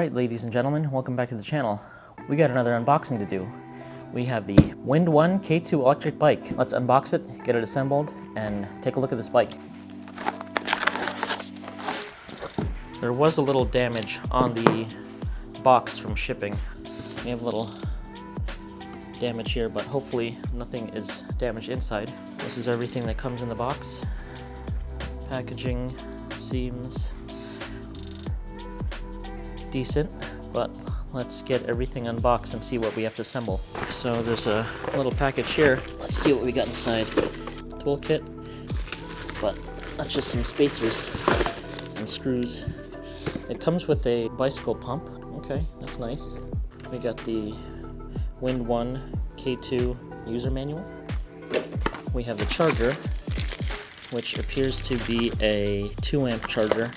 Alright, ladies and gentlemen, welcome back to the channel. We got another unboxing to do. We have the WINDONE K2 Electric bike. Let's unbox it, get it assembled, and take a look at this bike. There was a little damage on the box from shipping. We have a little damage here, but hopefully nothing is damaged inside. This is everything that comes in the box. Packaging seems decent, but let's get everything unboxed and see what we have to assemble. So there's a little package here. Let's see what we got inside. Toolkit, but that's just some spacers and screws. It comes with a bicycle pump. Okay, that's nice. We got the WINDONE K2 user manual. We have the charger, which appears to be a 2-amp charger.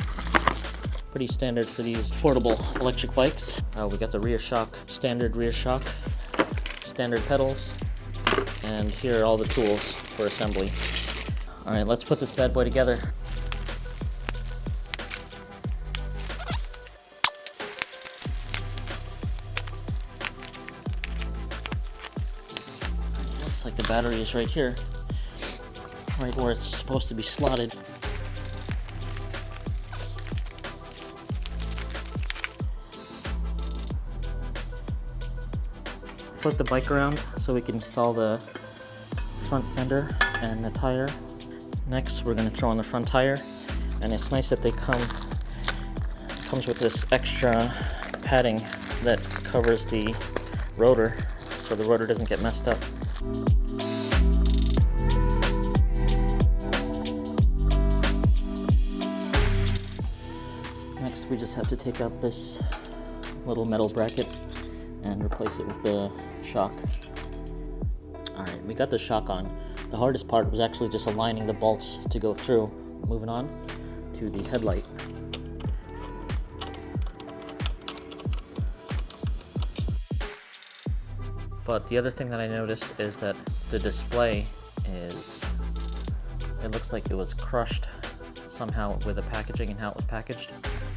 Pretty standard for these affordable electric bikes. We got the rear shock, standard rear shock, standard pedals, and here are all the tools for assembly. All right, let's put this bad boy together. Looks like the battery is right here, right where it's supposed to be slotted. Flip the bike around so we can install the front fender and the tire. Next, we're going to throw on the front tire, and it's nice that comes with this extra padding that covers the rotor so the rotor doesn't get messed up. Next, we just have to take out this little metal bracket and replace it with the shock. Alright, we got the shock on. The hardest part was actually just aligning the bolts to go through. Moving on to the headlight. But the other thing that I noticed is that the display it looks like it was crushed somehow with the packaging and how it was packaged.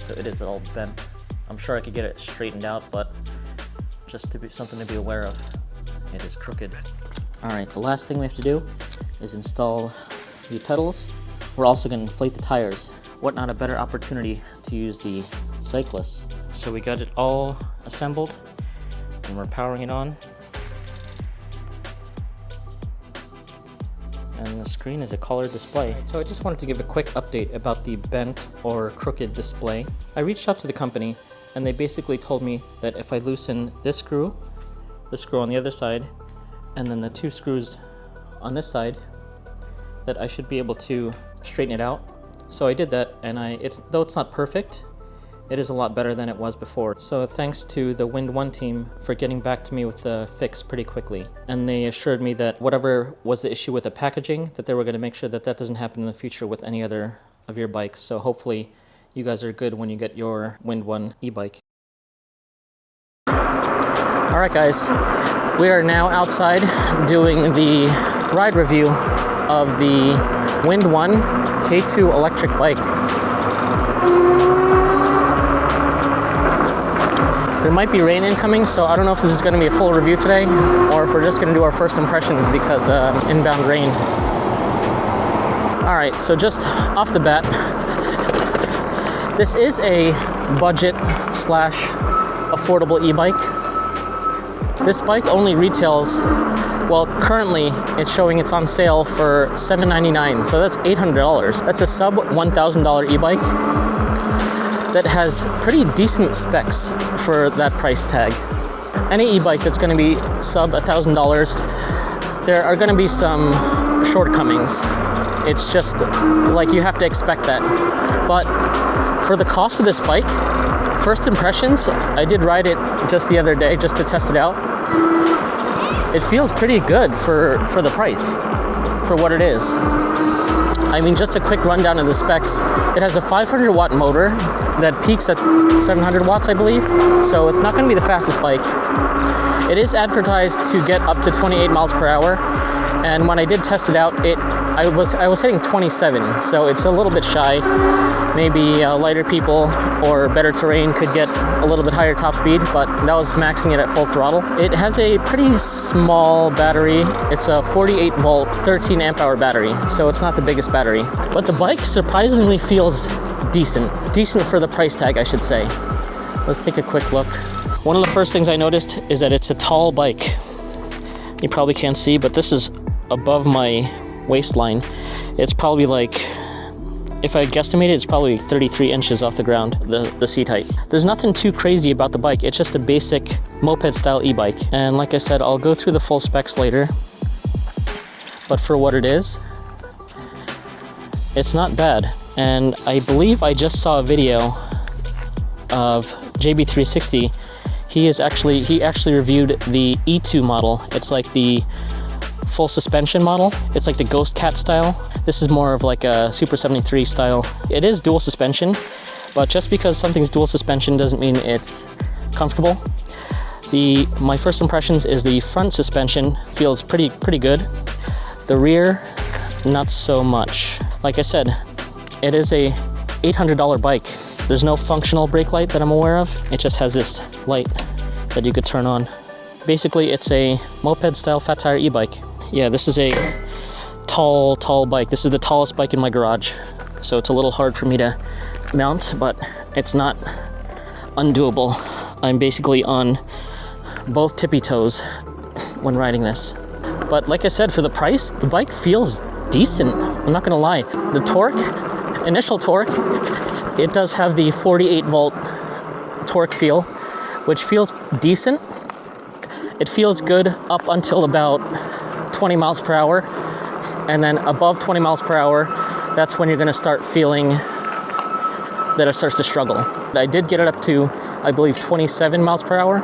So it is all bent. I'm sure I could get it straightened out, but just to be something to be aware of. It is crooked. Alright, the last thing we have to do is install the pedals. We're also going to inflate the tires. What not a better opportunity to use the cyclists. So we got it all assembled and we're powering it on. And the screen is a color display. So I just wanted to give a quick update about the bent or crooked display. I reached out to the company and they basically told me that if I loosen this screw, the screw on the other side, and then the 2 screws on this side, that I should be able to straighten it out. So I did that, and though it's not perfect, it is a lot better than it was before. So thanks to the WINDONE team for getting back to me with the fix pretty quickly. And they assured me that whatever was the issue with the packaging, that they were going to make sure that that doesn't happen in the future with any other of your bikes. So hopefully you guys are good when you get your WINDONE e-bike. Alright guys, we are now outside doing the ride review of the WINDONE K2 Electric bike. There might be rain incoming, so I don't know if this is going to be a full review today or if we're just going to do our first impressions because inbound rain. Alright, so just off the bat, this is a budget / affordable e-bike. This bike only retails, well, currently it's showing it's on sale for $799, so that's $800. That's a sub $1,000 e-bike that has pretty decent specs for that price tag. Any e-bike that's going to be sub $1,000, there are going to be some shortcomings. It's just like you have to expect that. But for the cost of this bike, first impressions, I did ride it just the other day just to test it out. It feels pretty good for the price, for what it is. I mean, just a quick rundown of the specs. It has a 500 watt motor that peaks at 700 watts, I believe. So it's not going to be the fastest bike. It is advertised to get up to 28 miles per hour. And when I did test it out, it I was hitting 27, so it's a little bit shy. Maybe lighter people or better terrain could get a little bit higher top speed, but that was maxing it at full throttle. It has a pretty small battery. It's a 48 volt, 13 amp hour battery, so it's not the biggest battery. But the bike surprisingly feels decent. Decent for the price tag, I should say. Let's take a quick look. One of the first things I noticed is that it's a tall bike. You probably can't see, but this is above my waistline. It's probably like, if I guesstimate it, it's probably 33 inches off the ground, the seat height. There's nothing too crazy about the bike. It's just a basic moped style e-bike. And like I said, I'll go through the full specs later. But for what it is, it's not bad. And I believe I just saw a video of JB360. He actually reviewed the E2 model. It's like the full suspension model. It's like the Ghost Cat style. This is more of like a Super73 style. It is dual suspension, but just because something's dual suspension doesn't mean it's comfortable. My first impressions is the front suspension feels pretty good. The rear, not so much. Like I said, it is a $800 bike. There's no functional brake light that I'm aware of. It just has this light that you could turn on. Basically, it's a moped-style fat tire e-bike. Yeah, this is a tall bike. This is the tallest bike in my garage. So it's a little hard for me to mount, but it's not undoable. I'm basically on both tippy toes when riding this. But like I said, for the price, the bike feels decent. I'm not gonna lie. The torque, initial torque, it does have the 48 volt torque feel, which feels decent. It feels good up until about 20 miles per hour. And then above 20 miles per hour, that's when you're gonna start feeling that it starts to struggle. I did get it up to, I believe, 27 miles per hour.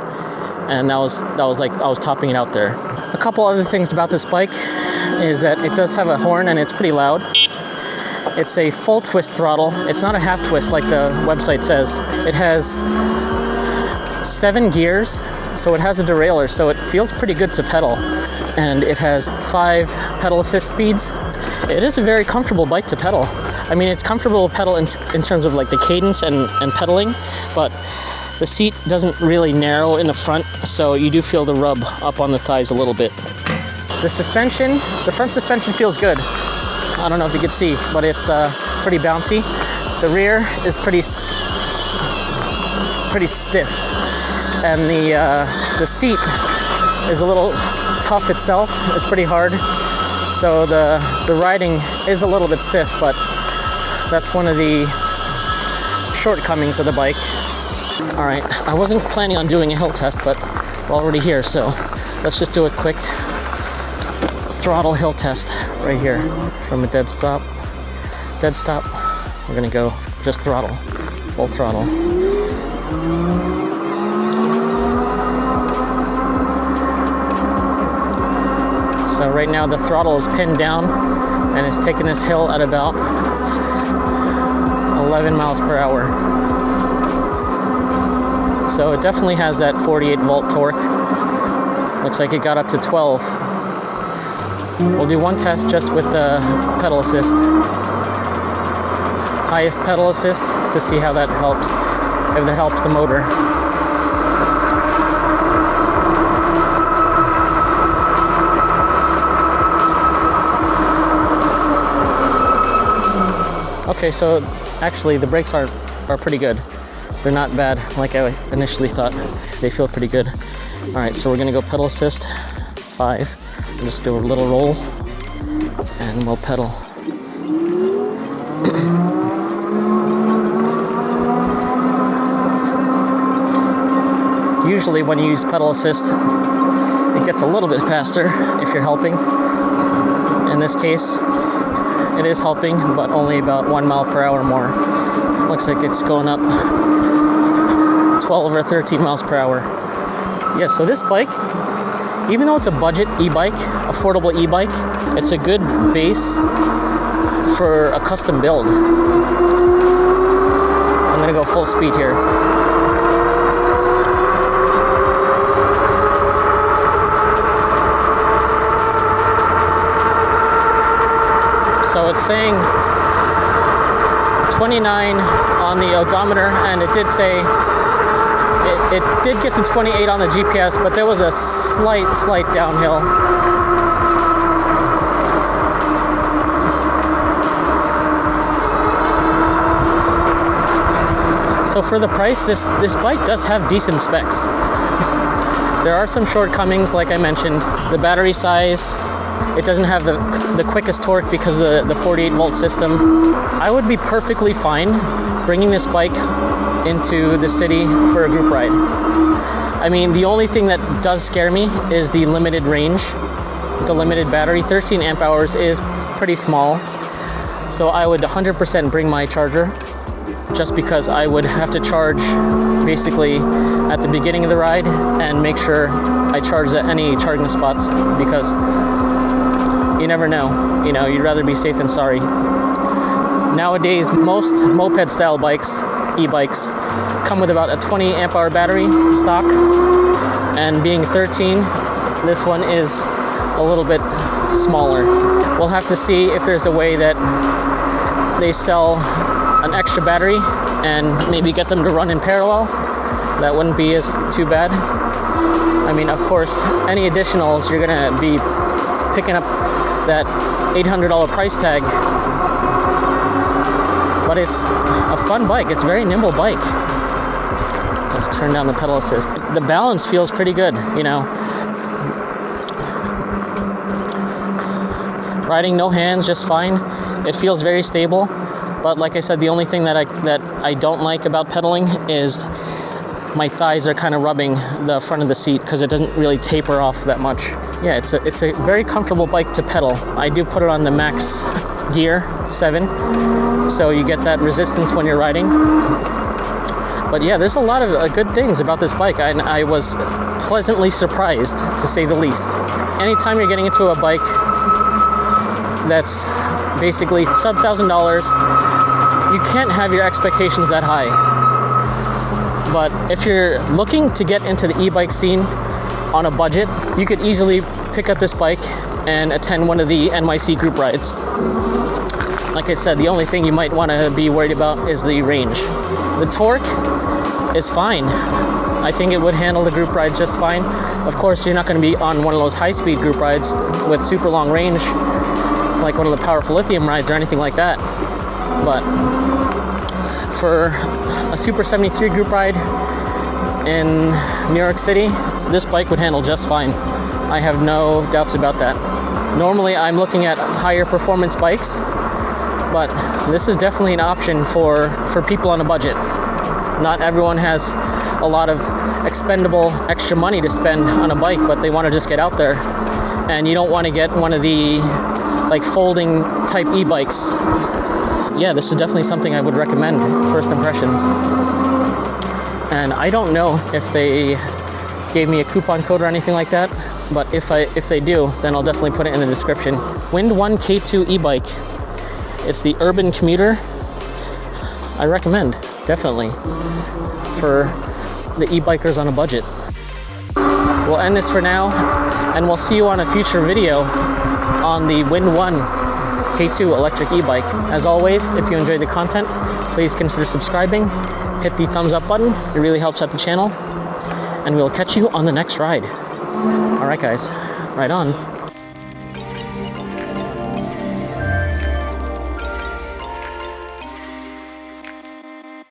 And that was like, I was topping it out there. A couple other things about this bike is that it does have a horn and it's pretty loud. It's a full twist throttle. It's not a half twist like the website says. It has 7 gears, so it has a derailleur, so it feels pretty good to pedal. And it has 5 pedal assist speeds. It is a very comfortable bike to pedal. I mean, it's comfortable to pedal in terms of like the cadence and pedaling, but the seat doesn't really narrow in the front, so you do feel the rub up on the thighs a little bit. The suspension, the front suspension feels good. I don't know if you can see, but it's pretty bouncy. The rear is pretty stiff, and the seat is a little tough itself. It's pretty hard, so the riding is a little bit stiff, but that's one of the shortcomings of the bike. All right, I wasn't planning on doing a hill test, but we're already here, so let's just do a quick throttle hill test right here. From a dead stop, we're gonna go just throttle, full throttle. So right now the throttle is pinned down and it's taking this hill at about 11 miles per hour. So it definitely has that 48 volt torque. Looks like it got up to 12. We'll do one test just with the pedal assist. Highest pedal assist to see how that helps, if that helps the motor. Okay, so actually the brakes are pretty good. They're not bad like I initially thought. They feel pretty good. All right, so we're gonna go pedal assist, 5. We'll just do a little roll and we'll pedal. Usually when you use pedal assist, it gets a little bit faster if you're helping. In this case, it is helping, but only about 1 mile per hour more. Looks like it's going up 12 or 13 miles per hour. Yeah, so this bike, even though it's a budget e-bike, affordable e-bike, it's a good base for a custom build. I'm gonna go full speed here. So it's saying 29 on the odometer, and it did say it did get to 28 on the GPS, but there was a slight downhill. So for the price, this bike does have decent specs. There are some shortcomings, like I mentioned. The battery size, it doesn't have the quickest torque because of the 48 volt system. I would be perfectly fine bringing this bike into the city for a group ride. I mean, the only thing that does scare me is the limited range, the limited battery. 13 amp hours is pretty small. So I would 100% bring my charger, just because I would have to charge basically at the beginning of the ride and make sure I charge at any charging spots, because you never know. You know, you'd rather be safe than sorry. Nowadays, most moped style bikes, e-bikes, come with about a 20 amp hour battery stock, and being 13, this one is a little bit smaller. We'll have to see if there's a way that they sell an extra battery and maybe get them to run in parallel. That wouldn't be too bad. I mean, of course, any additionals, you're gonna be picking up that $800 price tag, but it's a fun bike. It's a very nimble bike. Let's turn down the pedal assist. The balance feels pretty good, you know. Riding no hands, just fine. It feels very stable. But like I said, the only thing that I don't like about pedaling is my thighs are kind of rubbing the front of the seat, because it doesn't really taper off that much. Yeah, it's a very comfortable bike to pedal. I do put it on the max gear 7, so you get that resistance when you're riding. But yeah, there's a lot of good things about this bike, and I was pleasantly surprised, to say the least. Anytime you're getting into a bike that's basically sub $1,000, you can't have your expectations that high. But if you're looking to get into the e-bike scene on a budget, you could easily pick up this bike and attend one of the NYC group rides. Like I said, the only thing you might want to be worried about is the range. The torque is fine. I think it would handle the group ride just fine. Of course, you're not going to be on one of those high-speed group rides with super long range, like one of the powerful lithium rides or anything like that. But for a Super73 group ride in New York City, this bike would handle just fine. I have no doubts about that. Normally I'm looking at higher performance bikes, but this is definitely an option for people on a budget. Not everyone has a lot of expendable extra money to spend on a bike, but they want to just get out there. And you don't want to get one of the like folding type e-bikes. Yeah, this is definitely something I would recommend, first impressions. And I don't know if they gave me a coupon code or anything like that, but if they do, then I'll definitely put it in the description. WINDONE K2 e-bike. It's the urban commuter. I recommend, definitely, for the e-bikers on a budget. We'll end this for now, and we'll see you on a future video on the WINDONE K2 Electric e-bike. As always, if you enjoyed the content, please consider subscribing. Hit the thumbs up button. It really helps out the channel. And we'll catch you on the next ride. All right, guys, right on.